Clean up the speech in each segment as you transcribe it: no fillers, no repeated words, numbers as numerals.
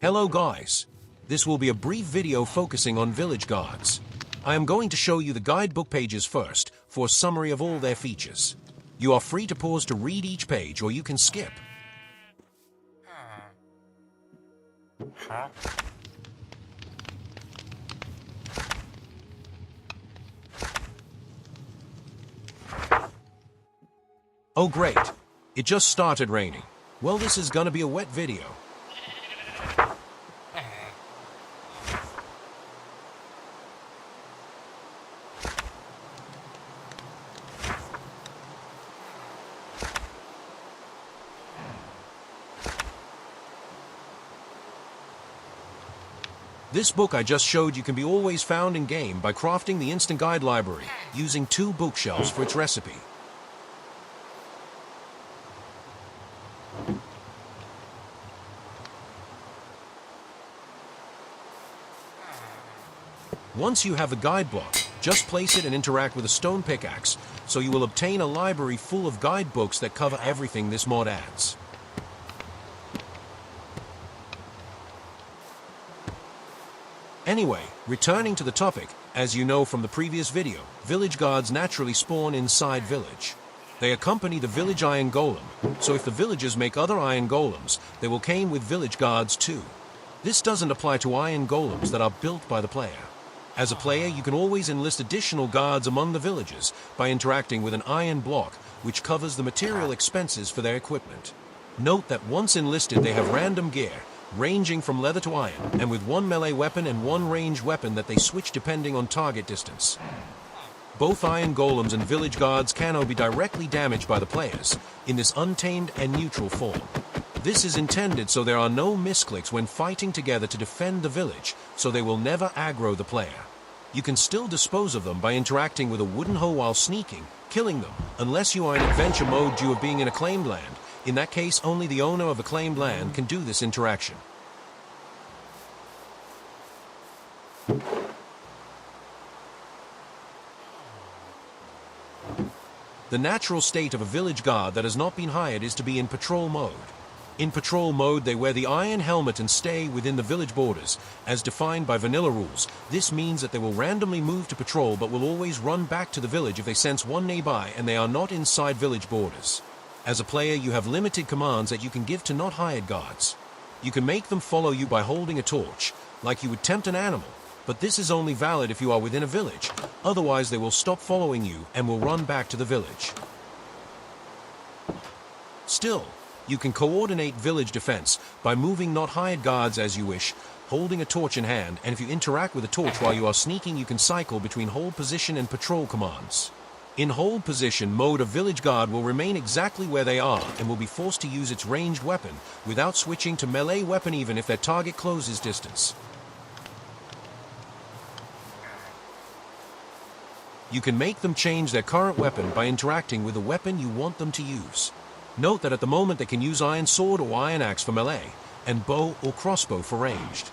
Hello guys, this will be a brief video focusing on village guards. I am going to show you the guidebook pages first for a summary of all their features. You are free to pause to read each page or you can skip. Oh great, it just started raining. Well, this is gonna be a wet video. This book I just showed you can be always found in game by crafting the instant guide library, using 2 bookshelves for its recipe. Once you have the guide block, just place it and interact with a stone pickaxe, so you will obtain a library full of guidebooks that cover everything this mod adds. Anyway, returning to the topic, as you know from the previous video, village guards naturally spawn inside village. They accompany the village iron golem, so if the villagers make other iron golems, they will come with village guards too. This doesn't apply to iron golems that are built by the player. As a player, you can always enlist additional guards among the villagers by interacting with an iron block, which covers the material expenses for their equipment. Note that once enlisted, they have random gear, ranging from leather to iron, and with 1 melee weapon and 1 ranged weapon that they switch depending on target distance. Both iron golems and village guards can be directly damaged by the players, in this untamed and neutral form. This is intended so there are no misclicks when fighting together to defend the village, so they will never aggro the player. You can still dispose of them by interacting with a wooden hoe while sneaking, killing them, unless you are in adventure mode due to being in a claimed land. In that case, only the owner of a claimed land can do this interaction. The natural state of a village guard that has not been hired is to be in patrol mode. In patrol mode, they wear the iron helmet and stay within the village borders, as defined by vanilla rules. This means that they will randomly move to patrol but will always run back to the village if they sense one nearby and they are not inside village borders. As a player, you have limited commands that you can give to not hired guards. You can make them follow you by holding a torch, like you would tempt an animal, but this is only valid if you are within a village. Otherwise, they will stop following you and will run back to the village. Still, you can coordinate village defense by moving not hired guards as you wish, holding a torch in hand, and if you interact with a torch while you are sneaking, you can cycle between hold position and patrol commands. In hold position mode, a village guard will remain exactly where they are and will be forced to use its ranged weapon without switching to melee weapon even if their target closes distance. You can make them change their current weapon by interacting with the weapon you want them to use. Note that at the moment they can use iron sword or iron axe for melee, and bow or crossbow for ranged.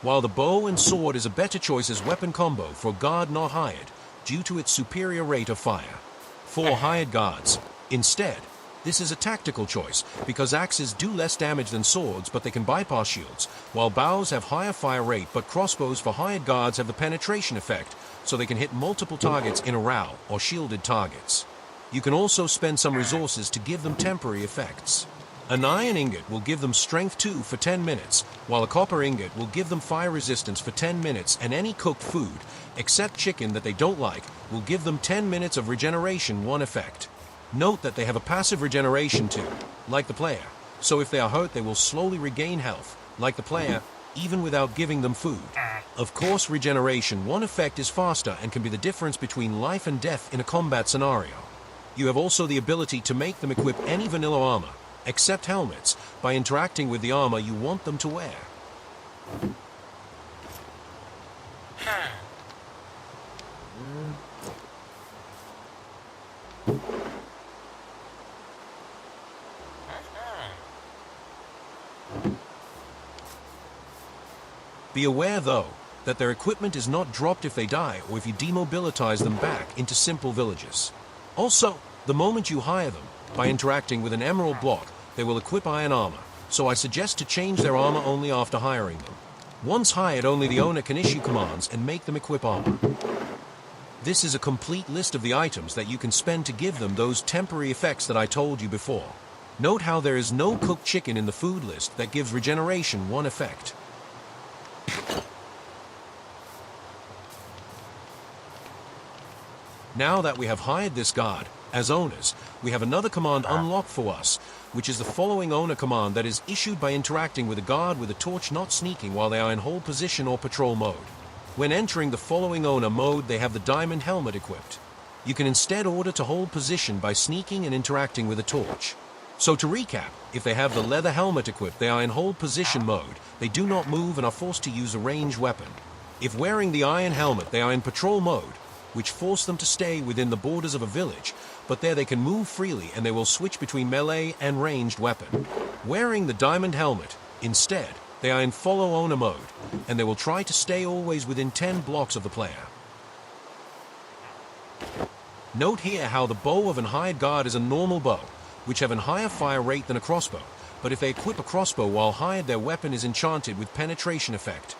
While the bow and sword is a better choice as weapon combo for a guard not hired, due to its superior rate of fire. For hired guards, instead, this is a tactical choice because axes do less damage than swords but they can bypass shields, while bows have higher fire rate but crossbows for hired guards have the penetration effect, so they can hit multiple targets in a row or shielded targets. You can also spend some resources to give them temporary effects. An iron ingot will give them strength 2 for 10 minutes, while a copper ingot will give them fire resistance for 10 minutes, and any cooked food, except chicken that they don't like, will give them 10 minutes of regeneration 1 effect. Note that they have a passive regeneration too, like the player, so if they are hurt they will slowly regain health, like the player, even without giving them food. Of course, regeneration 1 effect is faster and can be the difference between life and death in a combat scenario. You have also the ability to make them equip any vanilla armor, except helmets, by interacting with the armor you want them to wear. Be aware, though, that their equipment is not dropped if they die or if you demobilize them back into simple villages. Also, the moment you hire them, by interacting with an emerald block, they will equip iron armor, so I suggest to change their armor only after hiring them. Once hired, only the owner can issue commands and make them equip armor. This is a complete list of the items that you can spend to give them those temporary effects that I told you before. Note how there is no cooked chicken in the food list that gives regeneration one effect. Now that we have hired this guard, as owners, we have another command unlocked for us, which is the following owner command that is issued by interacting with a guard with a torch not sneaking while they are in hold position or patrol mode. When entering the following owner mode, they have the diamond helmet equipped. You can instead order to hold position by sneaking and interacting with a torch. So to recap, if they have the leather helmet equipped, they are in hold position mode, they do not move and are forced to use a ranged weapon. If wearing the iron helmet, they are in patrol mode, which force them to stay within the borders of a village, but there they can move freely and they will switch between melee and ranged weapon. Wearing the diamond helmet, instead, they are in follow owner mode, and they will try to stay always within 10 blocks of the player. Note here how the bow of an hired guard is a normal bow, which have a higher fire rate than a crossbow, but if they equip a crossbow while hired, their weapon is enchanted with penetration effect.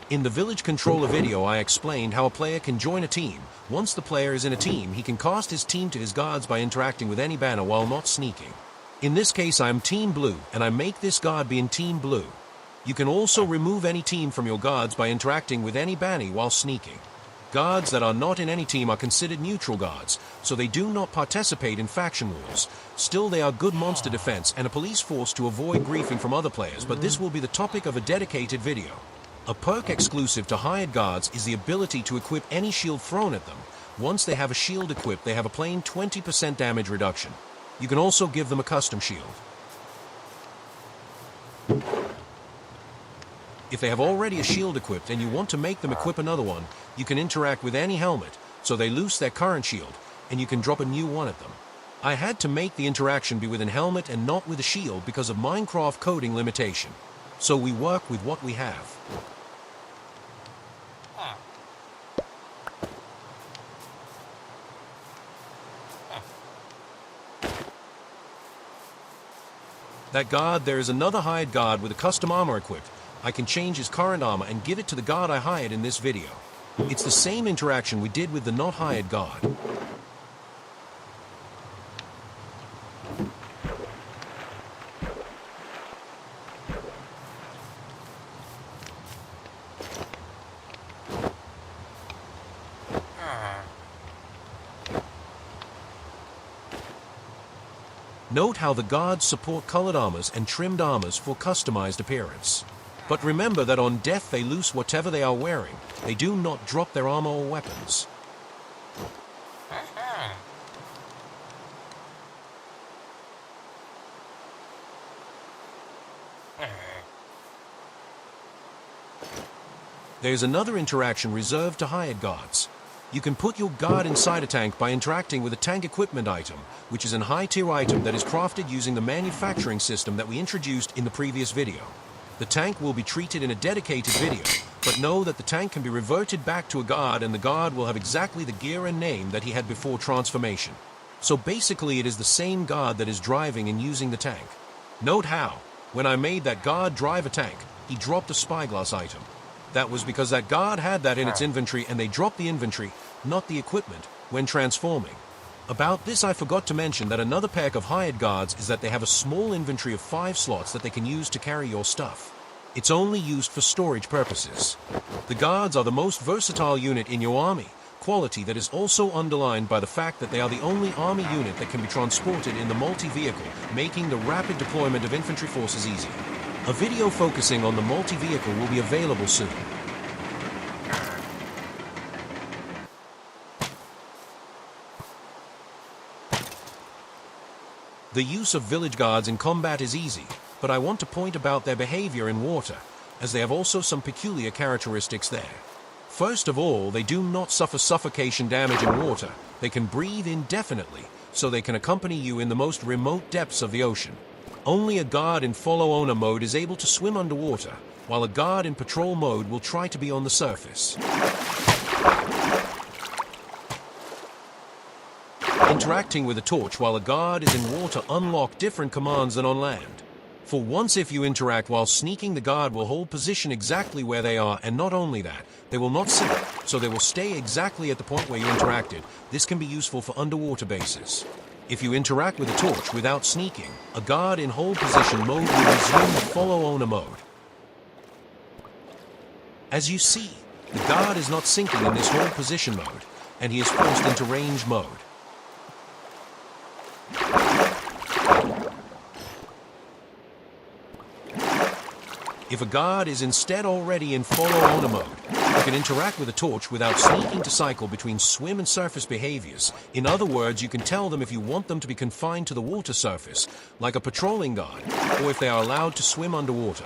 In the village controller video, I explained how a player can join a team. Once the player is in a team, he can cast his team to his guards by interacting with any banner while not sneaking. In this case, I am Team Blue, and I make this guard be in Team Blue. You can also remove any team from your guards by interacting with any banner while sneaking. Guards that are not in any team are considered neutral guards, so they do not participate in faction wars. Still, they are good monster defense and a police force to avoid griefing from other players, but this will be the topic of a dedicated video. A perk exclusive to hired guards is the ability to equip any shield thrown at them. Once they have a shield equipped, they have a plain 20% damage reduction. You can also give them a custom shield. If they have already a shield equipped and you want to make them equip another one, you can interact with any helmet, so they lose their current shield, and you can drop a new one at them. I had to make the interaction be with an helmet and not with a shield because of Minecraft coding limitation. So we work with what we have. That guard, there is another hired guard with a custom armor equipped. I can change his current armor and give it to the guard I hired in this video. It's the same interaction we did with the not hired guard. Note how the guards support colored armors and trimmed armors for customized appearance. But remember that on death they lose whatever they are wearing. They do not drop their armor or weapons. There's another interaction reserved to hired guards. You can put your guard inside a tank by interacting with a tank equipment item, which is a high-tier item that is crafted using the manufacturing system that we introduced in the previous video. The tank will be treated in a dedicated video, but know that the tank can be reverted back to a guard and the guard will have exactly the gear and name that he had before transformation. So basically it is the same guard that is driving and using the tank. Note how, when I made that guard drive a tank, he dropped a spyglass item. That was because that guard had that in its inventory and they dropped the inventory, not the equipment, when transforming. About this, I forgot to mention that another perk of hired guards is that they have a small inventory of 5 slots that they can use to carry your stuff. It's only used for storage purposes. The guards are the most versatile unit in your army, quality that is also underlined by the fact that they are the only army unit that can be transported in the multi-vehicle, making the rapid deployment of infantry forces easy. A video focusing on the multi-vehicle will be available soon. The use of village guards in combat is easy, but I want to point about their behavior in water, as they have also some peculiar characteristics there. First of all, they do not suffer suffocation damage in water. They can breathe indefinitely, so they can accompany you in the most remote depths of the ocean. Only a guard in follow owner mode is able to swim underwater, while a guard in patrol mode will try to be on the surface. interacting with a torch while a guard is in water unlock different commands than on land. For once, if you interact while sneaking, the guard will hold position exactly where they are, and not only that, they will not sink, so they will stay exactly at the point where you interacted. This can be useful for underwater bases. If you interact with a torch without sneaking, a guard in hold position mode will resume the follow owner mode. As you see, the guard is not sinking in this hold position mode, and he is forced into range mode. If a guard is instead already in follow owner mode, you can interact with a torch without sneaking to cycle between swim and surface behaviors. In other words, you can tell them if you want them to be confined to the water surface, like a patrolling guard, or if they are allowed to swim underwater.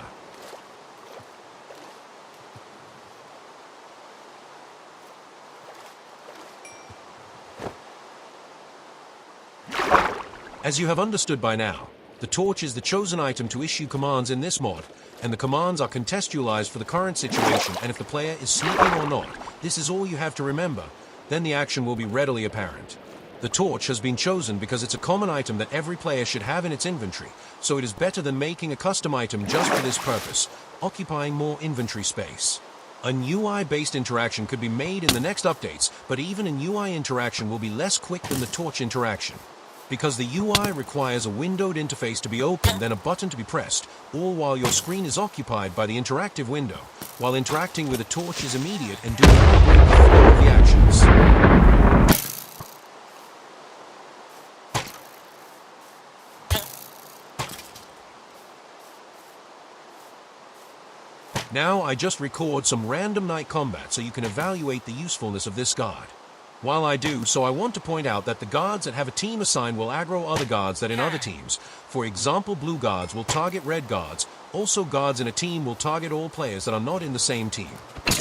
As you have understood by now, the torch is the chosen item to issue commands in this mod, and the commands are contextualized for the current situation, and if the player is sneaking or not, this is all you have to remember, then the action will be readily apparent. The torch has been chosen because it's a common item that every player should have in its inventory, so it is better than making a custom item just for this purpose, occupying more inventory space. An UI-based interaction could be made in the next updates, but even an UI interaction will be less quick than the torch interaction. Because the UI requires a windowed interface to be opened, then a button to be pressed, all while your screen is occupied by the interactive window, while interacting with a torch is immediate and do not break the flow of the actions. Now I just record some random night combat so you can evaluate the usefulness of this guard. While I do so, I want to point out that the guards that have a team assigned will aggro other guards that in other teams. For example, blue guards will target red guards. Also, guards in a team will target all players that are not in the same team.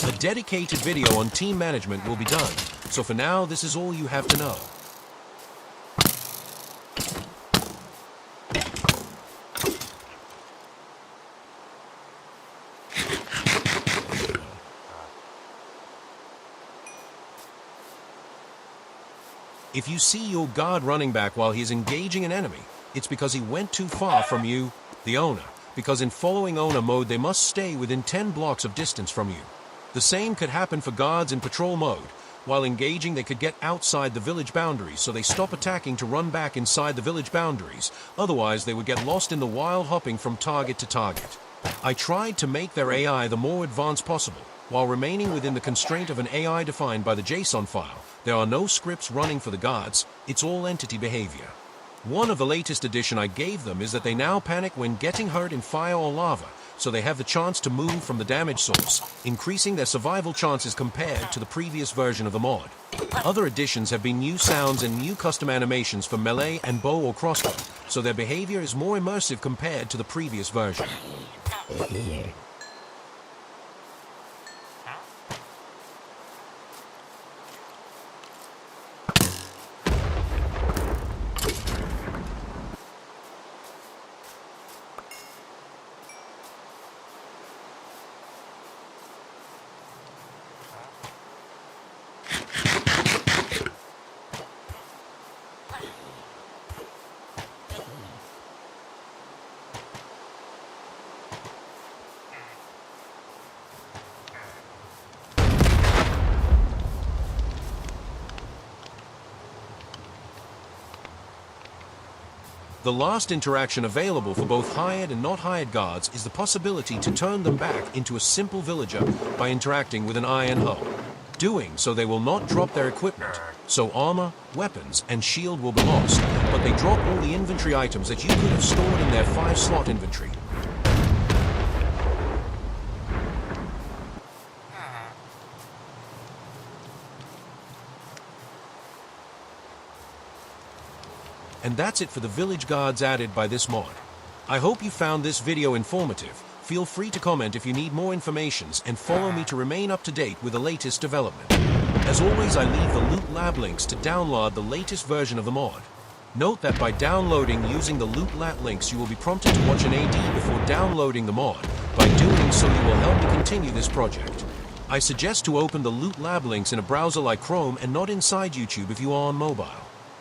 A dedicated video on team management will be done. So for now, this is all you have to know. If you see your guard running back while he is engaging an enemy, it's because he went too far from you, the owner, because in following owner mode they must stay within 10 blocks of distance from you. The same could happen for guards in patrol mode. While engaging, they could get outside the village boundaries, so they stop attacking to run back inside the village boundaries. Otherwise, they would get lost in the wild hopping from target to target. I tried to make their AI the more advanced possible, while remaining within the constraint of an AI defined by the JSON file. There are no scripts running for the guards, it's all entity behavior. One of the latest addition I gave them is that they now panic when getting hurt in fire or lava, so they have the chance to move from the damage source, increasing their survival chances compared to the previous version of the mod. Other additions have been new sounds and new custom animations for melee and bow or crossbow, so their behavior is more immersive compared to the previous version. The last interaction available for both hired and not hired guards is the possibility to turn them back into a simple villager by interacting with an iron hull. Doing so, they will not drop their equipment, so armor, weapons, and shield will be lost, but they drop all the inventory items that you could have stored in their 5-slot inventory. And that's it for the village guards added by this mod. I hope you found this video informative. Feel free to comment if you need more information, and follow me to remain up to date with the latest development. As always, I leave the LootLab links to download the latest version of the mod. Note that by downloading using the LootLab links, you will be prompted to watch an AD before downloading the mod. By doing so, you will help me continue this project. I suggest to open the LootLab links in a browser like Chrome and not inside YouTube if you are on mobile.